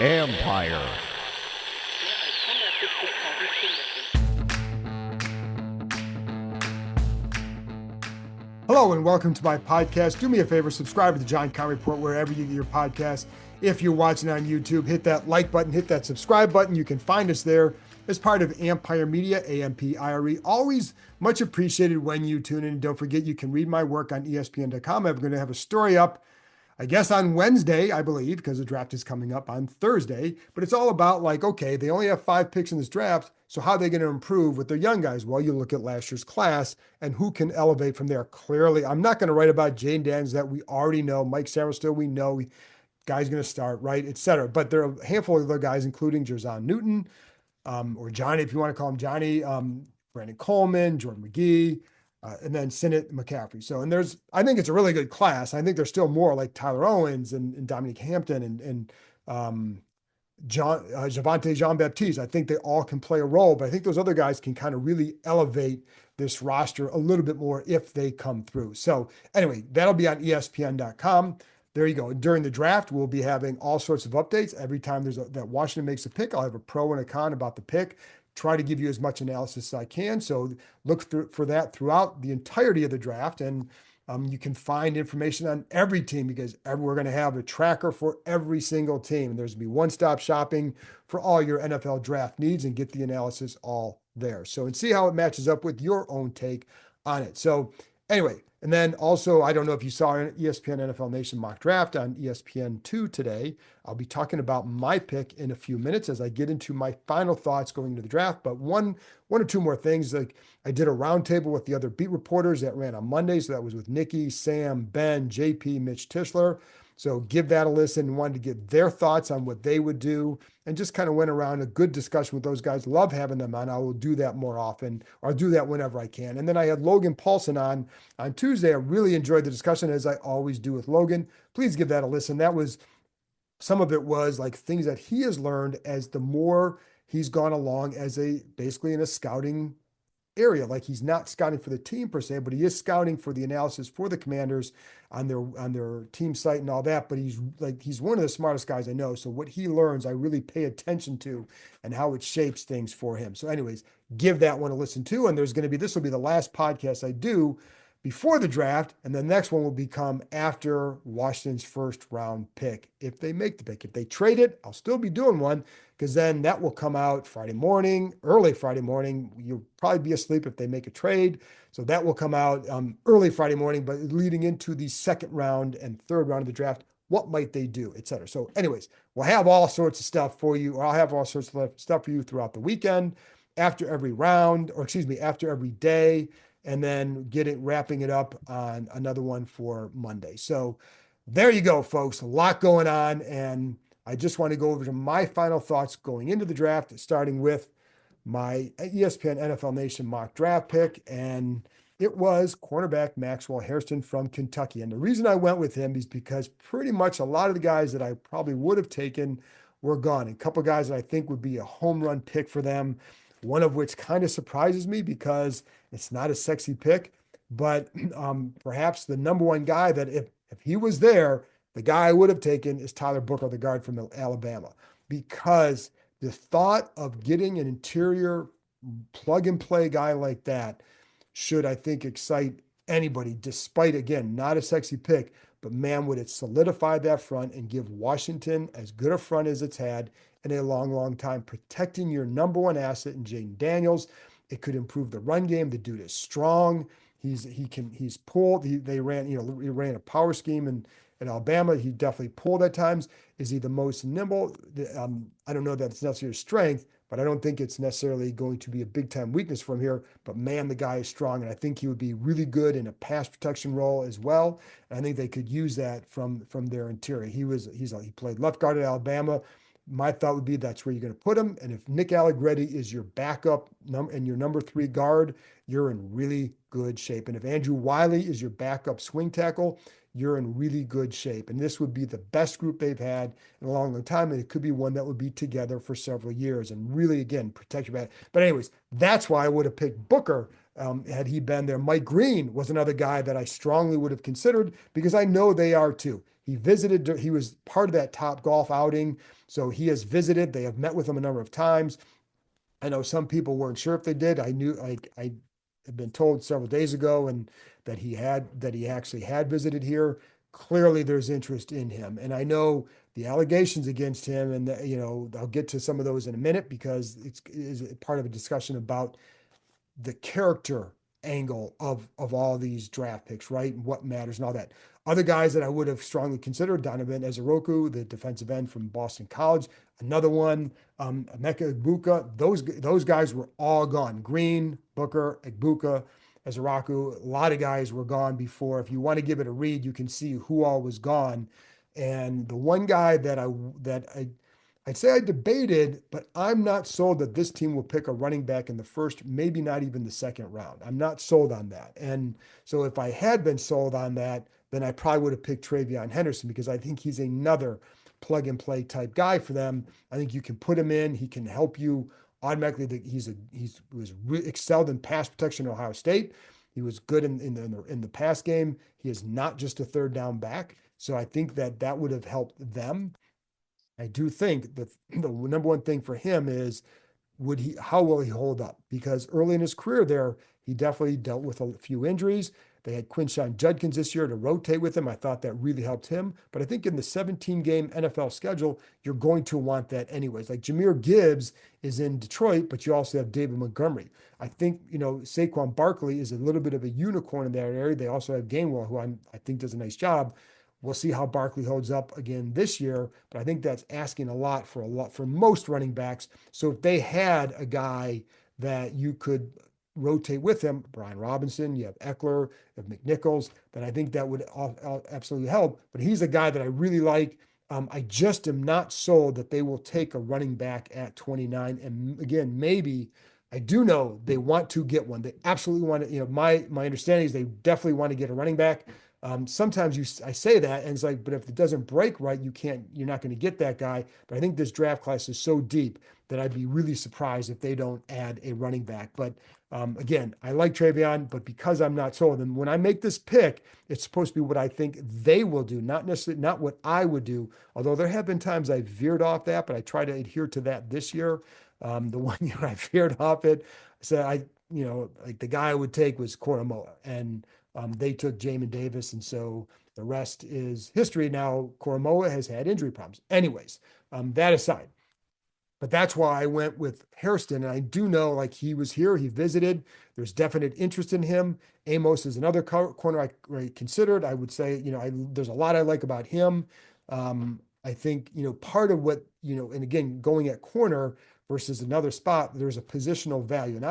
Empire. Hello and welcome to my podcast. Do me a favor, subscribe to the John Con Report wherever you get your podcast. If you're watching on YouTube, hit that like button, hit that subscribe button. You can find us there as part of Empire Media, AMPIRE. Always much appreciated when you tune in. Don't forget, you can read my work on ESPN.com. I'm going to have a story up, I guess, on Wednesday, I believe, because the draft is coming up on Thursday. But it's all about like, okay, they only have 5 picks in this draft. So how are they going to improve with their young guys? Well, you look at last year's class and who can elevate from there. Clearly, I'm not going to write about Jane Daniels that we already know. Mike Samuelstill, we know. Guy's going to start, right, et cetera. But there are a handful of other guys, including Jerzon Newton, or Johnny, if you want to call him Johnny, Brandon Coleman, Jordan McGee, and then Sinnott McCaffrey. So, and I think it's a really good class. I think there's still more like Tyler Owens and Dominique Hampton and Javonte Jean-Baptiste. I think they all can play a role, but I think those other guys can kind of really elevate this roster a little bit more if they come through. So anyway, that'll be on ESPN.com. There you go. During the draft, we'll be having all sorts of updates. Every time that Washington makes a pick, I'll have a pro and a con about the pick. Try to give you as much analysis as I can. So look for that throughout the entirety of the draft. And you can find information on every team because we're going to have a tracker for every single team. And there's going to be one-stop shopping for all your NFL draft needs and get the analysis all there. So, and see how it matches up with your own take on it. So anyway, and then also, I don't know if you saw an ESPN NFL Nation mock draft on ESPN2 today. I'll be talking about my pick in a few minutes as I get into my final thoughts going into the draft. But one or two more things. Like I did a roundtable with the other beat reporters that ran on Monday. So that was with Nikki, Sam, Ben, JP, Mitch Tischler. So give that a listen. Wanted to get their thoughts on what they would do and just kind of went around a good discussion with those guys. Love having them on. I will do that more often, or I'll do that whenever I can. And then I had Logan Paulson on Tuesday. I really enjoyed the discussion, as I always do with Logan. Please give that a listen. Some of it was like things that he has learned as the more he's gone along as basically in a scouting area. Like he's not scouting for the team per se, but he is scouting for the analysis for the Commanders on their team site and all that. But he's one of the smartest guys I know. So what he learns, I really pay attention to and how it shapes things for him. So anyways, give that one a listen to. And this will be the last podcast I do before the draft, and the next one will become after Washington's first round pick. If they make the pick, if they trade it, I'll still be doing one because then that will come out Friday morning, early Friday morning. You'll probably be asleep if they make a trade. So that will come out early Friday morning, but leading into the second round and third round of the draft, what might they do, et cetera. So anyways, we'll have all sorts of stuff for you, or I'll have all sorts of stuff for you throughout the weekend, after every round, after every day, and then wrapping it up on another one for Monday. So there you go, folks. A lot going on. And I just want to go over to my final thoughts going into the draft, starting with my ESPN NFL Nation mock draft pick. And it was cornerback Maxwell Hairston from Kentucky. And the reason I went with him is because pretty much a lot of the guys that I probably would have taken were gone. A couple of guys that I think would be a home run pick for them. One of which kind of surprises me because it's not a sexy pick, but perhaps the number one guy that if he was there, the guy I would have taken is Tyler Booker, the guard from Alabama, because the thought of getting an interior plug and play guy like that should, I think, excite anybody, despite, again, not a sexy pick, but man, would it solidify that front and give Washington as good a front as it's had in a long, long time, protecting your number one asset in Jane Daniels. It could improve the run game. The dude is strong. He's pulled. He ran a power scheme in Alabama. He definitely pulled at times. Is he the most nimble? I don't know that it's necessarily strength, but I don't think it's necessarily going to be a big time weakness from here. But man, the guy is strong, and I think he would be really good in a pass protection role as well. And I think they could use that from their interior. He played left guard at Alabama. My thought would be that's where you're going to put him. And if Nick Allegretti is your backup and your number 3 guard, you're in really good shape. And if Andrew Wiley is your backup swing tackle, you're in really good shape. And this would be the best group they've had in a long, long time. And it could be one that would be together for several years and really, again, protect your back. But anyways, that's why I would have picked Booker had he been there. Mike Green was another guy that I strongly would have considered because I know they are too. He visited, he was part of that Top Golf outing. So he has visited. They have met with him a number of times. I know some people weren't sure if they did. I had been told several days ago and that he actually had visited here. Clearly there's interest in him. And I know the allegations against him, and I'll get to some of those in a minute because it's is part of a discussion about the character angle of all these draft picks, right? And what matters and all that. Other guys that I would have strongly considered, Donovan Ezeroku, the defensive end from Boston College, another one, Emeka Egbuka. Those guys were all gone. Green, Booker, Egbuka, Ezeroku. A lot of guys were gone before. If you want to give it a read, you can see who all was gone. And the one guy I'd say I debated, but I'm not sold that this team will pick a running back in the first, maybe not even the second round. I'm not sold on that. And so if I had been sold on that, then I probably would have picked Travion Henderson because I think he's another plug and play type guy for them. I think you can put him in. He can help you automatically. Excelled in pass protection at Ohio State. He was good in the pass game. He is not just a third down back. So I think that would have helped them. I do think the number one thing for him is how will he hold up? Because early in his career there, he definitely dealt with a few injuries. They had Quinshon Judkins this year to rotate with him. I thought that really helped him. But I think in the 17 game NFL schedule, you're going to want that anyways. Like Jahmyr Gibbs is in Detroit, but you also have David Montgomery. I think, Saquon Barkley is a little bit of a unicorn in that area. They also have Gainwell, who I think does a nice job. We'll see how Barkley holds up again this year, but I think that's asking a lot for most running backs. So if they had a guy that you could rotate with him, Brian Robinson, you have Eckler, you have McNichols, then I think that would absolutely help. But he's a guy that I really like. I just am not sold that they will take a running back at 29. And again, maybe I do know they want to get one. They absolutely want to. My understanding is they definitely want to get a running back. Sometimes I say that and it's like, but if it doesn't break right, you're not going to get that guy. But I think this draft class is so deep that I'd be really surprised if they don't add a running back. But again, I like Travion, but because I'm not sold, and when I make this pick, it's supposed to be what I think they will do, not necessarily not what I would do. Although there have been times I veered off that, but I try to adhere to that this year. The one year I veered off it, so like the guy I would take was Koromoa, and they took Jamin Davis, and so the rest is history. Now, Koromoa has had injury problems. Anyways, that aside, but that's why I went with Hairston. And I do know, like, he was here, he visited. There's definite interest in him. Amos is another corner I considered. I would say, there's a lot I like about him. I think, part of what, and again, going at corner versus another spot, there's a positional value. And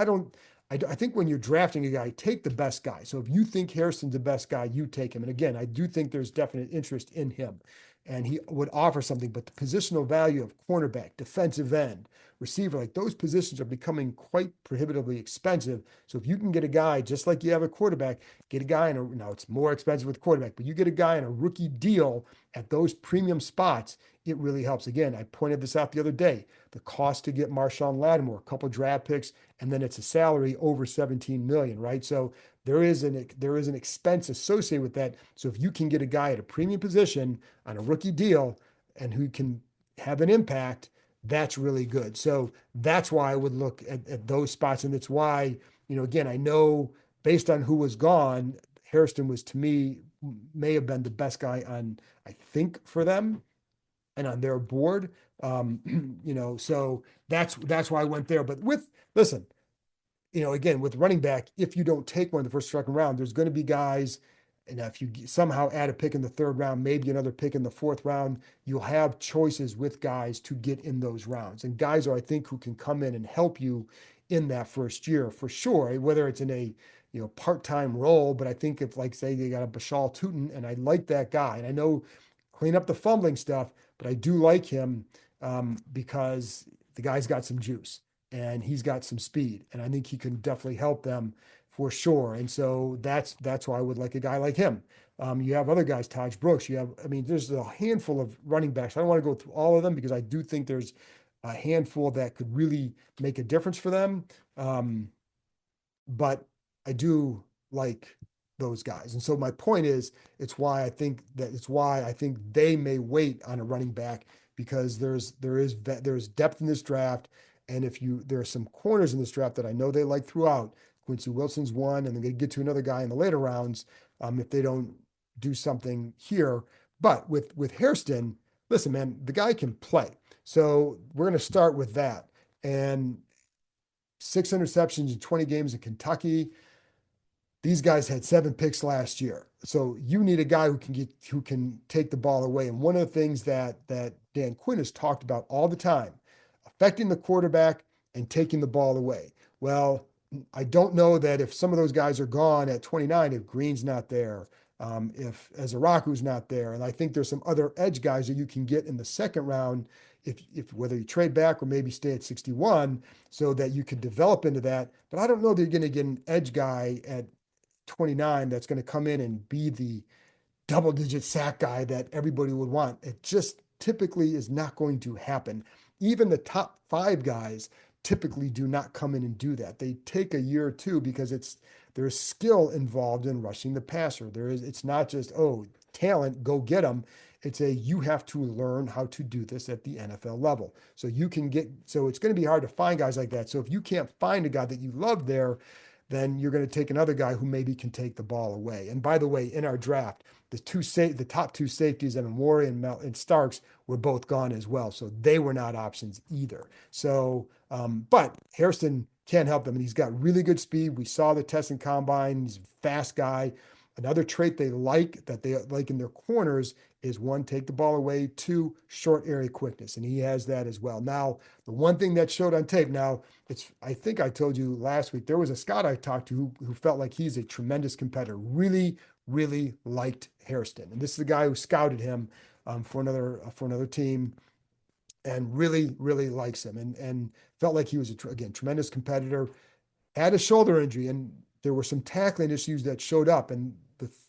I think when you're drafting a guy, take the best guy. So if you think Harrison's the best guy, you take him. And again, I do think there's definite interest in him and he would offer something, but the positional value of cornerback, defensive end, receiver, like those positions are becoming quite prohibitively expensive. So if you can get a guy, just like you have a quarterback, get a guy now it's more expensive with quarterback, but you get a guy in a rookie deal at those premium spots, it really helps. Again, I pointed this out the other day, the cost to get Marshawn Lattimore, a couple draft picks, and then it's a salary over 17 million, right? So there is an expense associated with that. So if you can get a guy at a premium position on a rookie deal and who can have an impact, that's really good. So that's why I would look at those spots. And that's why, again, I know based on who was gone, Hairston was to me may have been the best guy on, I think, for them and on their board. So that's why I went there. But listen, again, with running back, if you don't take one in the first, second round, there's going to be guys. And if you somehow add a pick in the third round, maybe another pick in the fourth round, you'll have choices with guys to get in those rounds. And guys I think, who can come in and help you in that first year for sure, whether it's in a part-time role. But I think if, like, say, they got a Bashal Tutin, and I like that guy, and I know clean up the fumbling stuff, but I do like him because the guy's got some juice and he's got some speed, and I think he can definitely help them for sure. And so that's why I would like a guy like him. You have other guys, Taj Brooks. There's a handful of running backs. I don't want to go through all of them because I do think there's a handful that could really make a difference for them. But I do like those guys. And so my point is, it's why I think they may wait on a running back, because there's depth in this draft. And there are some corners in this draft that I know they like throughout. Quincy Wilson's one, and they're going to get to another guy in the later rounds if they don't do something here. But with Hairston, listen, man, the guy can play. So we're going to start with that. And 6 interceptions in 20 games in Kentucky. These guys had 7 picks last year. So you need a guy who can take the ball away. And one of the things that Dan Quinn has talked about all the time, affecting the quarterback and taking the ball away. Well, I don't know that if some of those guys are gone at 29, if Green's not there, if Ezaraku's not there, and I think there's some other edge guys that you can get in the second round, if whether you trade back or maybe stay at 61, so that you could develop into that. But I don't know that you're going to get an edge guy at 29 that's going to come in and be the double-digit sack guy that everybody would want. It just typically is not going to happen. Even the top 5 guys typically do not come in and do that. They take a year or two because there's skill involved in rushing the passer. It's not just, oh, talent, go get them. You have to learn how to do this at the NFL level. So it's going to be hard to find guys like that. So if you can't find a guy that you love there, then you're going to take another guy who maybe can take the ball away. And by the way, in our draft, the top 2 safeties, Amore and Starks, were both gone as well. So they were not options either. So, but Hairston can't help them. And he's got really good speed. We saw the test and combine. He's a fast guy. Another trait they like in their corners is 1, take the ball away, 2, short area quickness. And he has that as well. Now, the one thing that showed on tape, I think I told you last week, there was a scout I talked to who felt like he's a tremendous competitor, really, really liked Hairston. And this is the guy who scouted him for another team, and really, really likes him, and felt like he was, again, tremendous competitor. Had a shoulder injury, and there were some tackling issues that showed up. And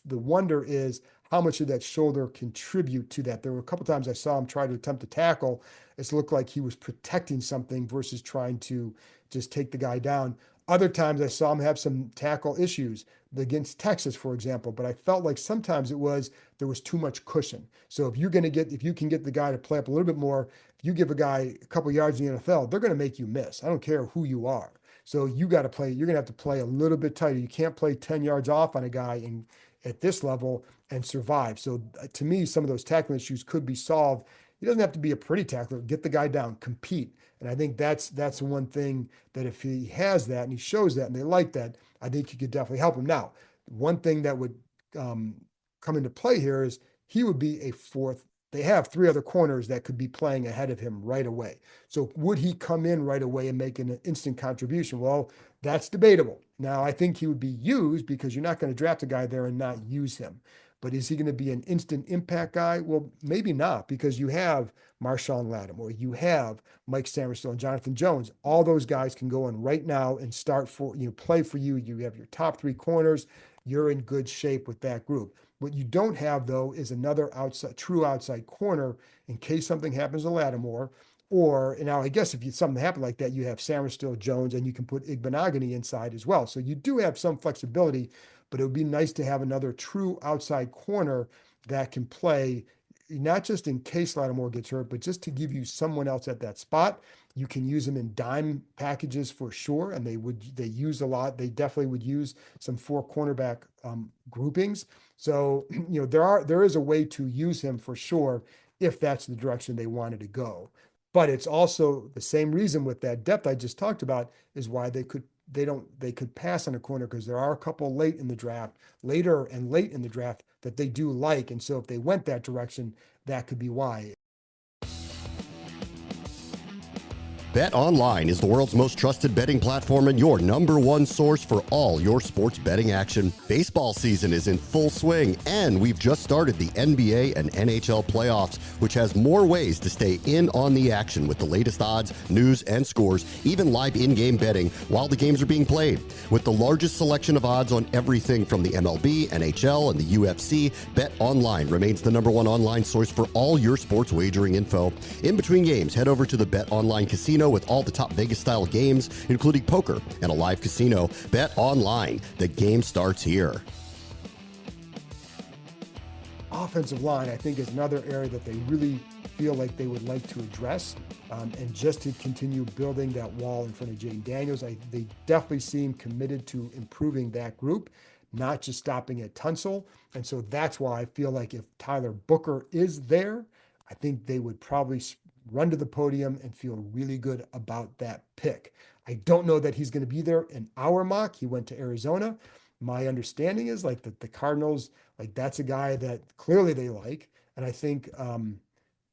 the wonder is, how much did that shoulder contribute to that? There were a couple times I saw him try to attempt to tackle. It looked like he was protecting something versus trying to just take the guy down. Other times I saw him have some tackle issues against Texas, for example, but I felt like sometimes there was too much cushion. So if you can get the guy to play up a little bit more, if you give a guy a couple yards in the NFL, they're going to make you miss. I don't care who you are. So you're going to have to play a little bit tighter. You can't play 10 yards off on a guy at this level and survive. So to me, some of those tackling issues could be solved. He doesn't have to be a pretty tackler. Get the guy down, compete. And I think that's the one thing that if he has that and he shows that and they like that, I think you could definitely help him. Now, one thing that would come into play here is he would be a 4th. They have 3 other corners that could be playing ahead of him right away. So would he come in right away and make an instant contribution? Well, that's debatable. Now, I think he would be used, because you're not going to draft a guy there and not use him. But is he going to be an instant impact guy? Well, maybe not, because you have Marshawn Lattimore, you have Mike Samuelson, Jonathan Jones. All those guys can go in right now and play for you. You have your top 3 corners. You're in good shape with that group. What you don't have, though, is another true outside corner in case something happens to Lattimore. Or, now I guess if something happened like that, you have Samuelson, Jones, and you can put Igbenogany inside as well. So you do have some flexibility, but it would be nice to have another true outside corner that can play, not just in case Lattimore gets hurt, but just to give you someone else at that spot. You can use them in dime packages for sure, and they use a lot. They definitely would use some 4 cornerback groupings. So there is a way to use him for sure if that's the direction they wanted to go. But it's also the same reason with that depth I just talked about is why they could pass on a corner, because there are a couple later and late in the draft that they do like. And so if they went that direction, that could be why. BetOnline is the world's most trusted betting platform and your #1 source for all your sports betting action. Baseball season is in full swing, and we've just started the NBA and NHL playoffs, which has more ways to stay in on the action with the latest odds, news, and scores, even live in-game betting while the games are being played. With the largest selection of odds on everything from the MLB, NHL, and the UFC, BetOnline remains the #1 online source for all your sports wagering info. In between games, head over to the BetOnline casino with all the top Vegas-style games, including poker and a live casino. Bet Online. The game starts here. offensive line, I think, is another area that they really feel like they would like to address, and just to continue building that wall in front of Jaden Daniels. They definitely seem committed to improving that group, not just stopping at Tunsil. And so that's why I feel like if Tyler Booker is there, I think they would probably run to the podium and feel really good about that pick. I don't know that he's going to be there in our mock. He went to Arizona. My understanding is like that the Cardinals, like that's a guy that clearly they like. And I think,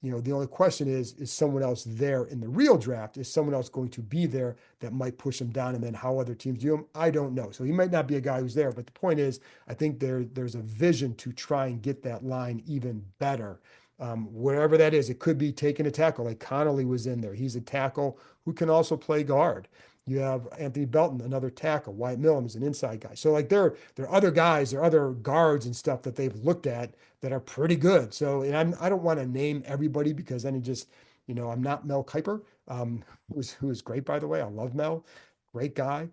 the only question is someone else there in the real draft? Is someone else going to be there that might push him down? And then how other teams do him? I don't know. So he might not be a guy who's there. But the point is, I think there's a vision to try and get that line even better. Wherever that is, it could be taking a tackle. Like Connolly was in there. He's a tackle who can also play guard. You have Anthony Belton, another tackle. Wyatt Millam is an inside guy. So like there are other guys, there are other guards and stuff that they've looked at that are pretty good. So, and I don't want to name everybody because then it just, I'm not Mel Kiper, who is great, by the way. I love Mel, great guy.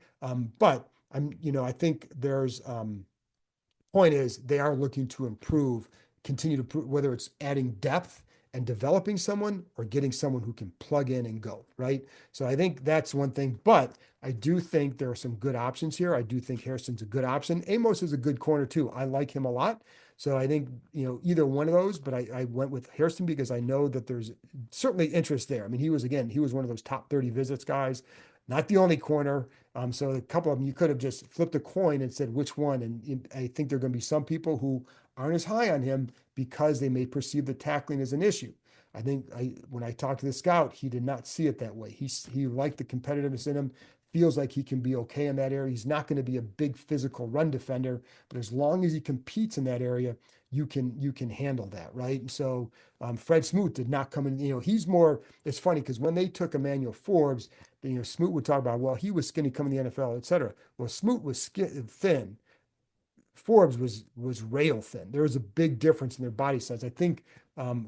But I think there's, point is they are looking to improve, continue to improve, whether it's adding depth and developing someone or getting someone who can plug in and go, right? So I think that's one thing, but I do think there are some good options here. I do think Harrison's a good option. Amos is a good corner too. I like him a lot. So I think, either one of those, but I went with Harrison because I know that there's certainly interest there. I mean, he was one of those top 30 visits guys, not the only corner. So a couple of them, you could have just flipped a coin and said which one. And I think there are going to be some people who aren't as high on him because they may perceive the tackling as an issue. I think when I talked to the scout, he did not see it that way. He liked the competitiveness in him, feels like he can be okay in that area. He's not going to be a big physical run defender, but as long as he competes in that area, you can handle that, right? And so Fred Smoot did not come in. He's more. It's funny because when they took Emmanuel Forbes, Smoot would talk about, well, he was skinny coming to the NFL, et cetera. Well, Smoot was thin. Forbes was rail thin. There was a big difference in their body size. I think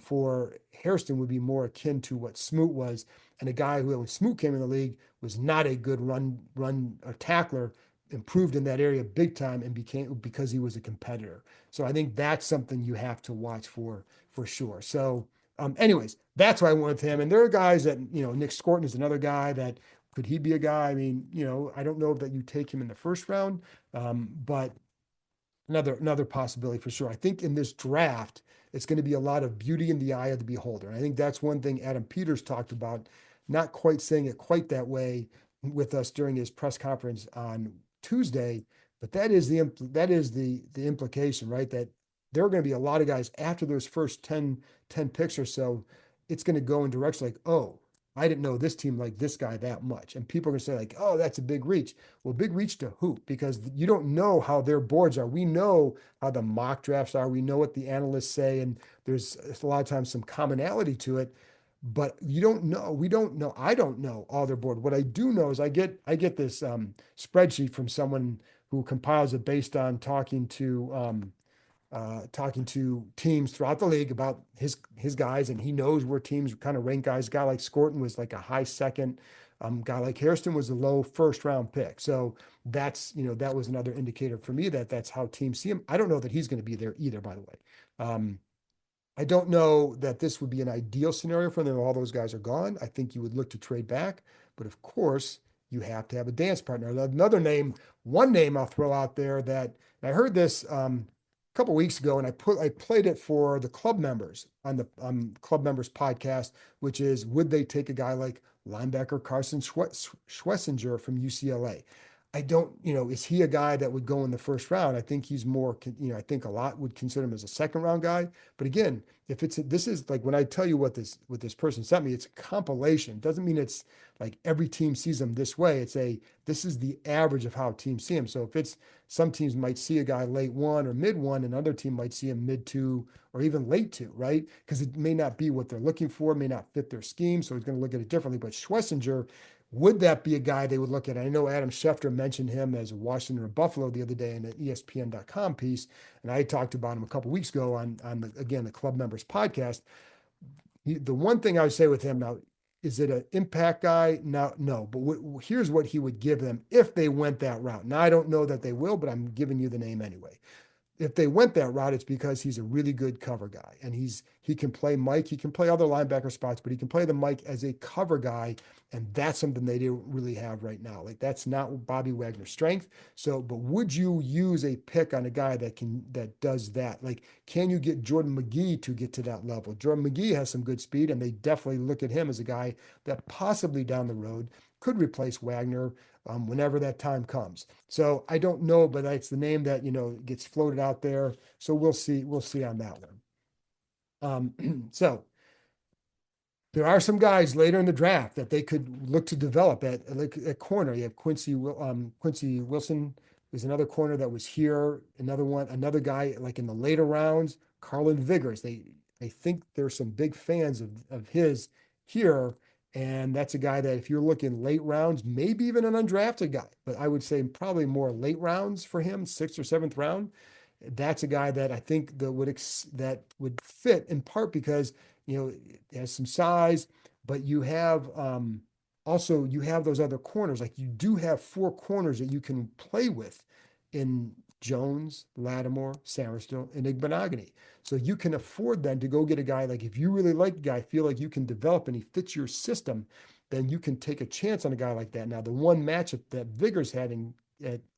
for Hairston would be more akin to what Smoot was, and a guy who, when Smoot came in the league, was not a good run or tackler, improved in that area big time and became because he was a competitor. So I think that's something you have to watch for sure. So anyways, that's why I went with him. And there are guys that, Nick Scorton is another guy that could he be a guy? I mean, I don't know that you take him in the first round, but another possibility for sure. I think in this draft, it's going to be a lot of beauty in the eye of the beholder. And I think that's one thing Adam Peters talked about, not quite saying it quite that way with us during his press conference on Tuesday, but that is the implication, right? That there are going to be a lot of guys after those first 10 picks or so. It's going to go in direction like, oh, I didn't know this team liked this guy that much. And people are going to say like, oh, that's a big reach. Well, big reach to who? Because you don't know how their boards are. We know how the mock drafts are. We know what the analysts say. And there's a lot of times some commonality to it, but you don't know. We don't know. I don't know all their board. What I do know is I get this spreadsheet from someone who compiles it based on talking to teams throughout the league about his guys, and he knows where teams kind of rank guys. A guy like Scorton was like a high second. Guy like Hairston was a low first round pick. So that's, that was another indicator for me that that's how teams see him. I don't know that he's going to be there either, by the way. I don't know that this would be an ideal scenario for them. All those guys are gone. I think you would look to trade back, but of course you have to have a dance partner. One name I'll throw out there that I heard this couple weeks ago, and I played it for the club members on the club members podcast, which is, would they take a guy like linebacker Carson Schwessinger from UCLA? I don't, is he a guy that would go in the first round? I think he's more, I think a lot would consider him as a second round guy. But again, if this is like when I tell you what this person sent me, it's a compilation. It doesn't mean it's like every team sees him this way. This is the average of how teams see him. So if it's, some teams might see a guy late 1 or mid 1, and another team might see him mid 2 or even late 2, right? Because it may not be what they're looking for, may not fit their scheme. So he's going to look at it differently. But Schwessinger, would that be a guy they would look at? I know Adam Schefter mentioned him as a Washington or Buffalo the other day in the ESPN.com piece, and I talked about him a couple weeks ago on the club members podcast. The one thing I would say with him now, is it an impact guy? No. But here's what he would give them if they went that route. Now, I don't know that they will, but I'm giving you the name anyway. if they went that route, it's because he's a really good cover guy, and he can play Mike, he can play other linebacker spots, but he can play the Mike as a cover guy, and that's something they don't really have right now. Like that's not Bobby Wagner's strength. So, but would you use a pick on a guy that does that? Like, can you get Jordan McGee to get to that level? Jordan McGee has some good speed, and they definitely look at him as a guy that possibly down the road could replace Wagner whenever that time comes. So I don't know, but it's the name that gets floated out there. So we'll see. We'll see on that one. So there are some guys later in the draft that they could look to develop at corner. You have Quincy Wilson is another corner that was here. Another guy like in the later rounds. Carlin Vigors. They think there's some big fans of his here. And that's a guy that if you're looking late rounds, maybe even an undrafted guy, but I would say probably more late rounds for him, sixth or seventh round. That's a guy that I think that would fit in part because it has some size, but you have also you have those other corners. Like you do have four corners that you can play with in Jones, Lattimore, Saristil, and Igbenogany. So you can afford then to go get a guy like if you really like the guy, feel like you can develop and he fits your system, then you can take a chance on a guy like that. Now, the one matchup that Vigors had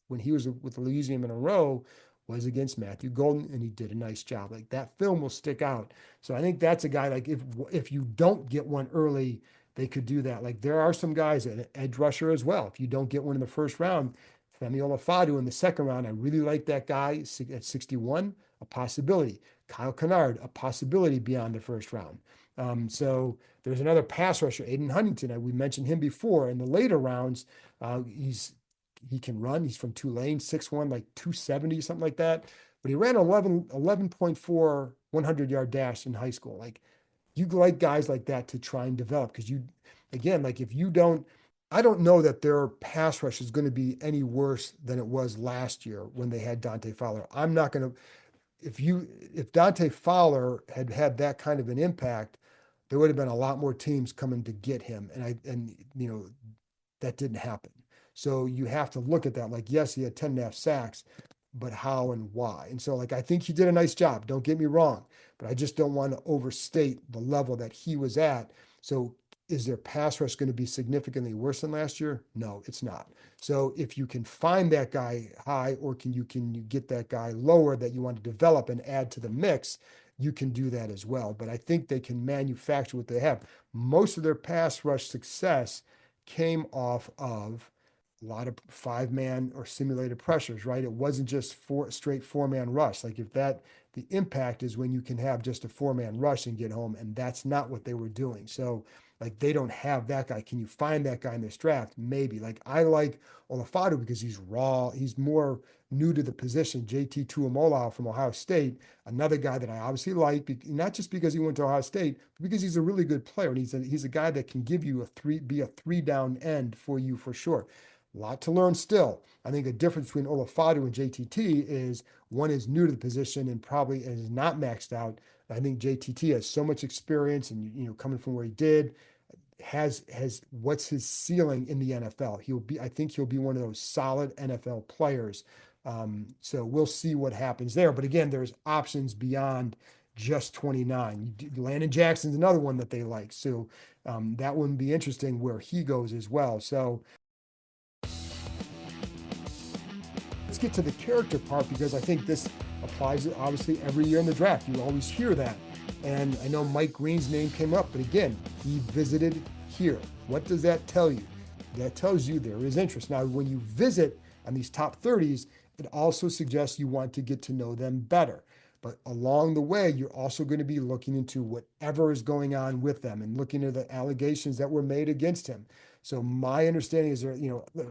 when he was with Elysium in a row was against Matthew Golden, and he did a nice job. Like that film will stick out. So I think that's a guy like if you don't get one early, they could do that. Like there are some guys, an edge rusher as well. If you don't get one in the first round, Femi Olafadu in the second round, I really like that guy at 61, a possibility. Kyle Kennard, a possibility beyond the first round. So there's another pass rusher, Aiden Huntington. We mentioned him before in the later rounds. He can run. He's from Tulane, 6'1", like 270, something like that. But he ran 11.4 100-yard dash in high school. Like you like guys like that to try and develop because again, like if you don't, I don't know that their pass rush is going to be any worse than it was last year when they had Dante Fowler. I'm not going to, if Dante Fowler had had that kind of an impact, there would have been a lot more teams coming to get him. And that didn't happen. So you have to look at that. Like, yes, he had 10 and a half sacks, but how and why? And so, like, I think he did a nice job. Don't get me wrong, but I just don't want to overstate the level that he was at. So is their pass rush going to be significantly worse than last year? No, it's not. So if you can find that guy high, or can you get that guy lower that you want to develop and add to the mix, you can do that as well. But I think they can manufacture what they have. Most of their pass rush success came off of a lot of 5-man or simulated pressures, right? It wasn't just straight 4-man rush. Like the impact is when you can have just a 4-man rush and get home, and that's not what they were doing. So like they don't have that guy. Can you find that guy in this draft? Maybe. Like I like Olafadu because he's raw. He's more new to the position. JT Tuamola from Ohio State, another guy that I obviously like, not just because he went to Ohio State, but because he's a really good player. And he's a guy that can give you be a 3-down end for you for sure. A lot to learn still. I think the difference between Olafadu and JTT is one is new to the position and probably is not maxed out. I think JTT has so much experience and coming from where he did, has what's his ceiling in the NFL. I think he'll be one of those solid NFL players. So we'll see what happens there. But again, there's options beyond just 29. Landon Jackson's another one that they like. So that wouldn't be interesting where he goes as well. So let's get to the character part because I think this applies obviously every year in the draft. You always hear that. And I know Mike Green's name came up, but again, he visited here. What does that tell you? That tells you there is interest. Now, when you visit on these top 30s, it also suggests you want to get to know them better. But along the way, you're also going to be looking into whatever is going on with them and looking at the allegations that were made against him. So my understanding is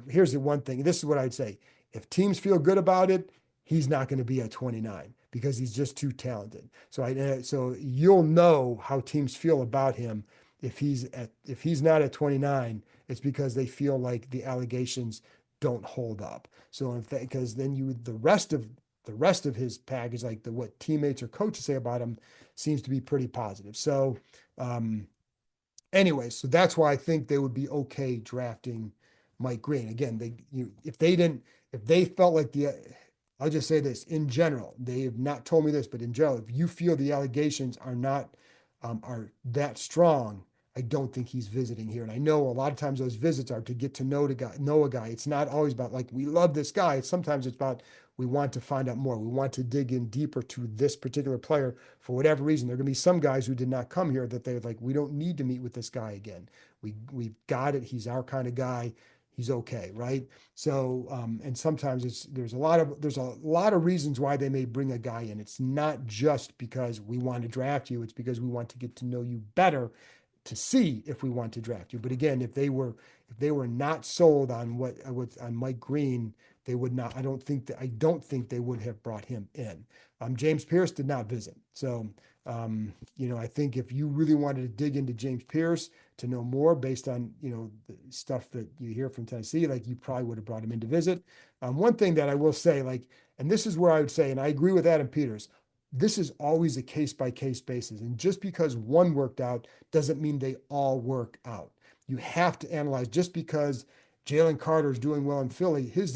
here's the one thing. This is what I'd say. If teams feel good about it, he's not going to be at 29 because he's just too talented. So you'll know how teams feel about him if he's not at 29, it's because they feel like the allegations don't hold up. So because then the rest of his package, like what teammates or coaches say about him, seems to be pretty positive. So anyway, so that's why I think they would be okay drafting Mike Green. Again, if they felt like I'll just say this in general. They have not told me this, but in general, if you feel the allegations are not are that strong, I don't think he's visiting here. And I know a lot of times those visits are to get to know a guy. It's not always about like we love this guy. Sometimes it's about we want to find out more. We want to dig in deeper to this particular player for whatever reason. There are going to be some guys who did not come here that they're like, we don't need to meet with this guy again. We've got it. He's our kind of guy. He's okay, right? So, and sometimes there's a lot of reasons why they may bring a guy in. It's not just because we want to draft you. It's because we want to get to know you better to see if we want to draft you. But again, if they were not sold on on Mike Green, they would not. I don't think they would have brought him in. James Pierce did not visit. So I think if you really wanted to dig into James Pierce to know more based on the stuff that you hear from Tennessee, like you probably would have brought him in to visit. One thing that I will say, and this is where I would say, and I agree with Adam Peters, this is always a case by case basis. And just because one worked out doesn't mean they all work out. You have to analyze just because Jalen Carter is doing well in Philly, his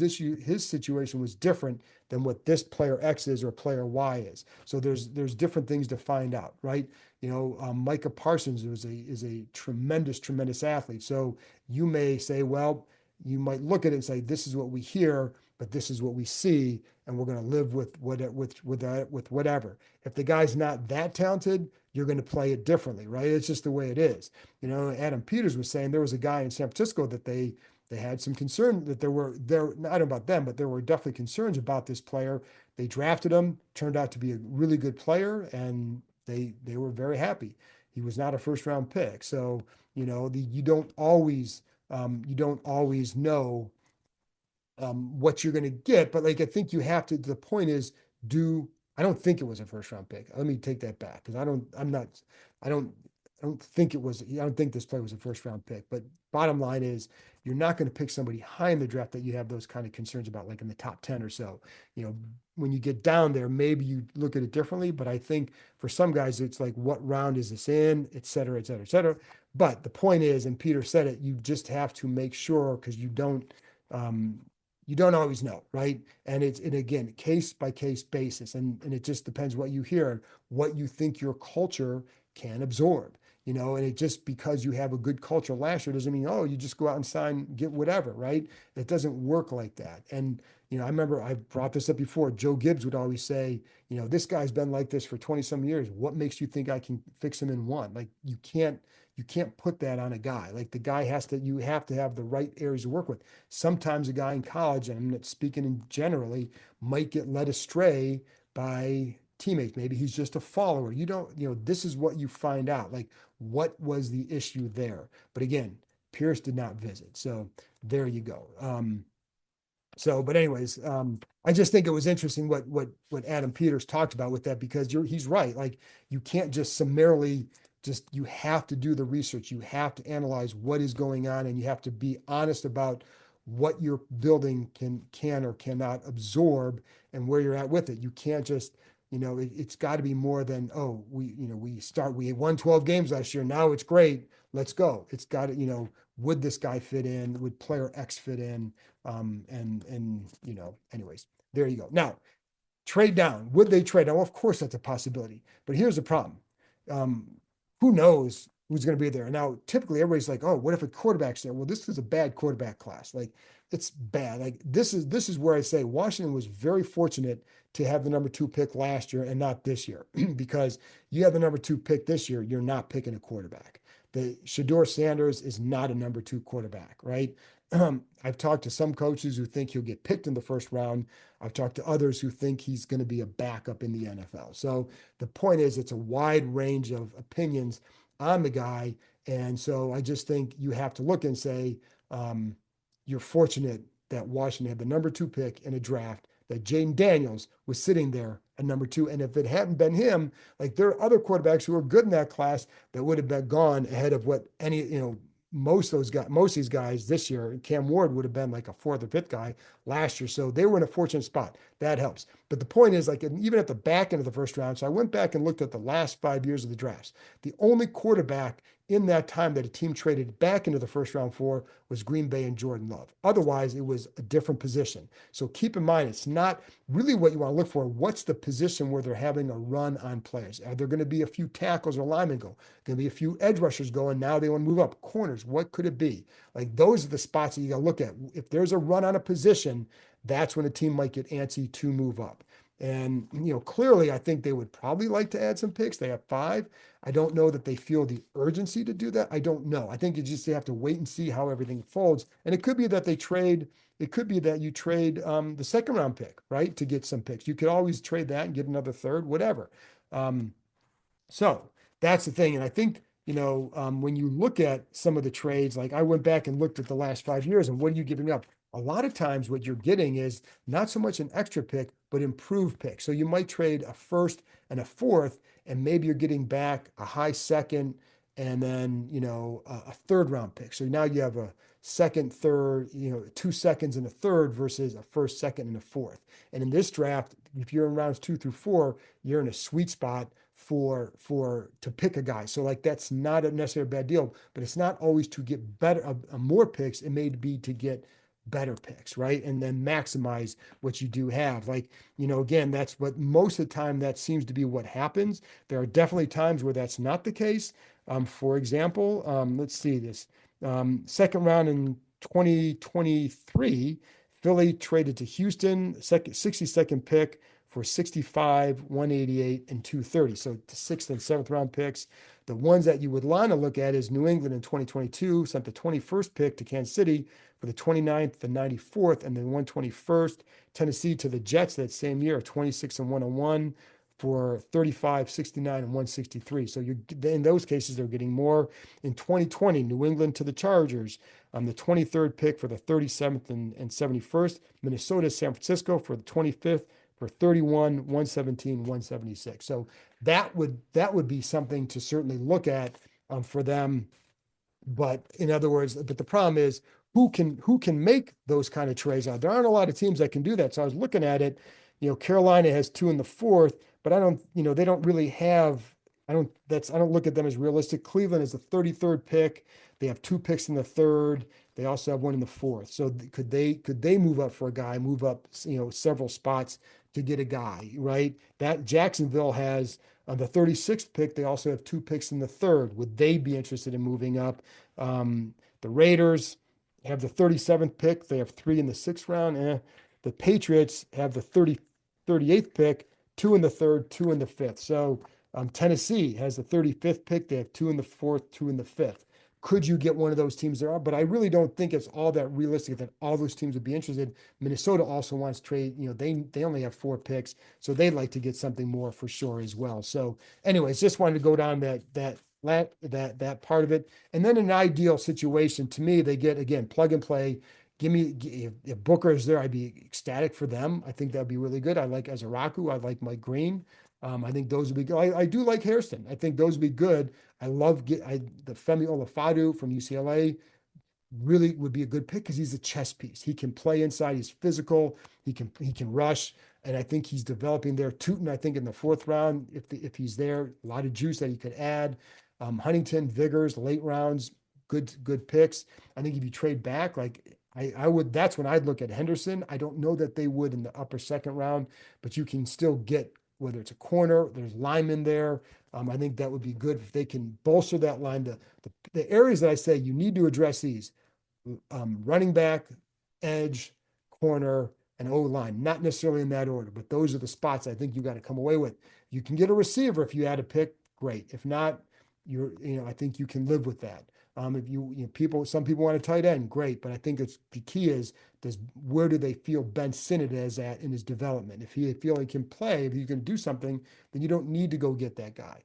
situation was different than what this player X is or player Y is. So there's different things to find out, right? Micah Parsons is a tremendous athlete. So you may say, well, you might look at it and say, this is what we hear, but this is what we see, and we're going to live with whatever. If the guy's not that talented, you're going to play it differently, right? It's just the way it is. Adam Peters was saying there was a guy in San Francisco that they had some concern that I don't know about them, but there were definitely concerns about this player. They drafted him, turned out to be a really good player, and they were very happy. He was not a first round pick. So, you don't always know what you're going to get. But like, I think you have to, the point is, I don't think it was a first round pick. Let me take that back because I don't think I don't think this player was a first round pick. But bottom line is, you're not going to pick somebody high in the draft that you have those kind of concerns about, like in the top 10 or so. When you get down there, maybe you look at it differently. But I think for some guys, it's like, what round is this in, et cetera, et cetera, et cetera. But the point is, and Peter said it, you just have to make sure because you don't always know, right? And again, case by case basis. And it just depends what you hear, what you think your culture can absorb. And it just because you have a good culture last year doesn't mean, oh, you just go out and sign, get whatever, right? It doesn't work like that. And, I remember I brought this up before. Joe Gibbs would always say, this guy's been like this for 20 some years. What makes you think I can fix him in one? Like you can't put that on a guy. Like the guy you have to have the right areas to work with. Sometimes a guy in college, and I'm not speaking in generally, might get led astray by teammates. Maybe he's just a follower. This is what you find out. Like, what was the issue there? But again, Pierce did not visit. So there you go. But anyways, I just think it was interesting what Adam Peters talked about with that, because he's right. Like, you can't just summarily you have to do the research. You have to analyze what is going on, and you have to be honest about what your building can or cannot absorb and where you're at with it. You can't just, it's got to be more than, oh, we won 12 games last year. Now it's great. Let's go. It's got to, would this guy fit in? Would player X fit in? Anyways, there you go. Now, trade down. Would they trade down? Well, of course that's a possibility. But here's the problem. Who knows who's going to be there? Now, typically everybody's like, oh, what if a quarterback's there? Well, this is a bad quarterback class. Like, it's bad. Like, this is where I say Washington was very fortunate to have the number 2 pick last year and not this year, because you have the number 2 pick this year, you're not picking a quarterback. The Shador Sanders is not a number 2 quarterback, right? I've talked to some coaches who think he'll get picked in the first round. I've talked to others who think he's going to be a backup in the NFL. So the point is, it's a wide range of opinions on the guy. And so I just think you have to look and say, you're fortunate that Washington had the number 2 pick in a draft, that Jaden Daniels was sitting there at number 2. And if it hadn't been him, like, there are other quarterbacks who are good in that class that would have been gone ahead of what most of these guys this year. Cam Ward would have been like a 4th or 5th guy last year. So they were in a fortunate spot. That helps. But the point is, like, even at the back end of the first round, so I went back and looked at the last 5 years of the drafts. The only quarterback in that time that a team traded back into the first round for was Green Bay and Jordan Love. Otherwise, it was a different position. So keep in mind, it's not really what you want to look for. What's the position where they're having a run on players? Are there going to be a few tackles or linemen go? Going to be a few edge rushers go, and now they want to move up. Corners, what could it be? Like those are the spots that you got to look at. If there's a run on a position, that's when a team might get antsy to move up. And, clearly, I think they would probably like to add some picks. They have 5. I don't know that they feel the urgency to do that. I don't know. I think they have to wait and see how everything folds. And it could be that it could be that you trade the second round pick, right, to get some picks. You could always trade that and get another third, whatever. So that's the thing. And I think, when you look at some of the trades, like I went back and looked at the last 5 years and what are you giving up? A lot of times what you're getting is not so much an extra pick, but improved pick. So you might trade a first and a fourth, and maybe you're getting back a high second and then, a third round pick. So now you have a second, third, 2 seconds and a third versus a first, second, and a fourth. And in this draft, if you're in rounds 2 through 4, you're in a sweet spot to pick a guy. So like that's not necessarily a bad deal, but it's not always to get better, more picks. It may be to get better picks, right? And then maximize what you do have. Like, again, that's what most of the time that seems to be what happens. There are definitely times where that's not the case. For example, let's see this. Second round in 2023, Philly traded to Houston, 62nd pick for 65, 188, and 230. So the 6th and 7th round picks. The ones that you would want to look at is New England in 2022 sent the 21st pick to Kansas City for the 29th, the 94th, and then 121st. Tennessee to the Jets that same year, 26 and 101 for 35, 69, and 163. So in those cases, they're getting more. In 2020, New England to the Chargers, the 23rd pick for the 37th and 71st. Minnesota, San Francisco for the 25th for 31, 117, 176. So that would be something to certainly look at for them. But in other words, but the problem is who can make those kind of trades out? There aren't a lot of teams that can do that. So I was looking at it, Carolina has 2 in the 4th, but I don't, they don't really have, I don't look at them as realistic. Cleveland is the 33rd pick. They have 2 picks in the 3rd. They also have 1 in the 4th. So could they move up for a guy, move up, several spots to get a guy, right? That Jacksonville has the 36th pick. They also have 2 picks in the 3rd. Would they be interested in moving up? The Raiders have the 37th pick. They have 3 in the 6th round. The Patriots have the 38th pick, 2 in the 3rd, 2 in the 5th. So Tennessee has the 35th pick. They have 2 in the 4th, 2 in the 5th. Could you get one of those teams there? But I really don't think it's all that realistic that all those teams would be interested. Minnesota also wants to trade. They only have 4 picks, so they'd like to get something more for sure as well. So, anyways, just wanted to go down that part of it. And then an ideal situation to me, they get again plug and play. If Booker is there, I'd be ecstatic for them. I think that'd be really good. I like Azaraku. I like Mike Green. I think those would be good. I do like Hairston. I think those would be good. I love the Femi Olafadu from UCLA. Really would be a good pick because he's a chess piece. He can play inside. He's physical. He can rush, and I think he's developing there. Tootin, I think in the 4th round, if he's there, a lot of juice that he could add. Huntington, Vigors, late rounds, good picks. I think if you trade back, like I would, that's when I'd look at Henderson. I don't know that they would in the upper 2nd round, but you can still get, whether it's a corner, there's linemen there. I think that would be good if they can bolster that line. The areas that I say you need to address these, running back, edge, corner, and O-line, not necessarily in that order, but those are the spots I think you got to come away with. You can get a receiver if you add a pick, great. If not, I think you can live with that. If some people want a tight end, great. But I think the key is where do they feel Ben Sinnott is at in his development? If he feel he can play, if he's going to do something, then you don't need to go get that guy.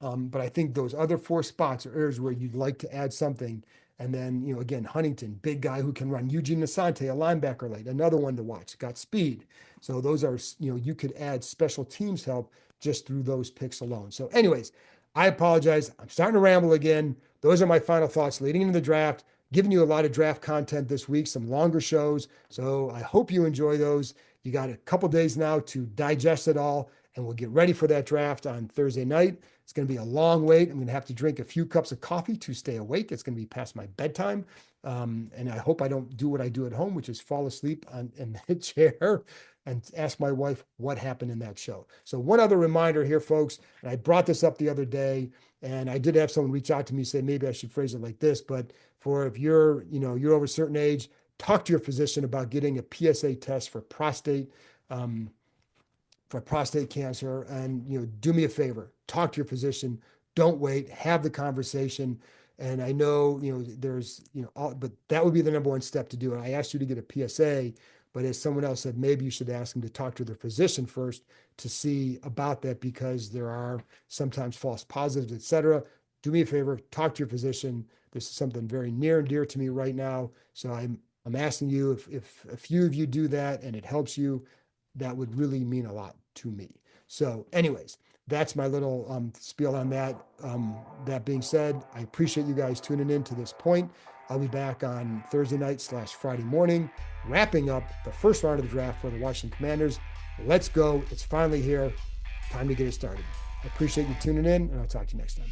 But I think those other 4 spots are areas where you'd like to add something. And then, again, Huntington, big guy who can run. Eugene Asante, a linebacker late, another one to watch, got speed. So those are, you could add special teams help just through those picks alone. So anyways, I apologize. I'm starting to ramble again. Those are my final thoughts leading into the draft, giving you a lot of draft content this week, some longer shows. So I hope you enjoy those. You got a couple days now to digest it all. and we'll get ready for that draft on Thursday night. It's going to be a long wait. I'm going to have to drink a few cups of coffee to stay awake. It's going to be past my bedtime. And I hope I don't do what I do at home, which is fall asleep in the chair and ask my wife what happened in that show. So one other reminder here, folks, and I brought this up the other day, and I did have someone reach out to me, say, maybe I should phrase it like this, but if you're over a certain age, talk to your physician about getting a PSA test for prostate cancer. And, do me a favor, talk to your physician. Don't wait, have the conversation. And I know, there's, but that would be the number one step to do. And I asked you to get a PSA, but as someone else said, maybe you should ask them to talk to their physician first to see about that, because there are sometimes false positives, et cetera. Do me a favor, talk to your physician. This is something very near and dear to me right now. So I'm asking you, if a few of you do that and it helps you, that would really mean a lot to me. So anyways, that's my little spiel on that. That being said, I appreciate you guys tuning in to this point. I'll be back on Thursday night / Friday morning, wrapping up the first round of the draft for the Washington Commanders. Let's go. It's finally here. Time to get it started. I appreciate you tuning in, and I'll talk to you next time.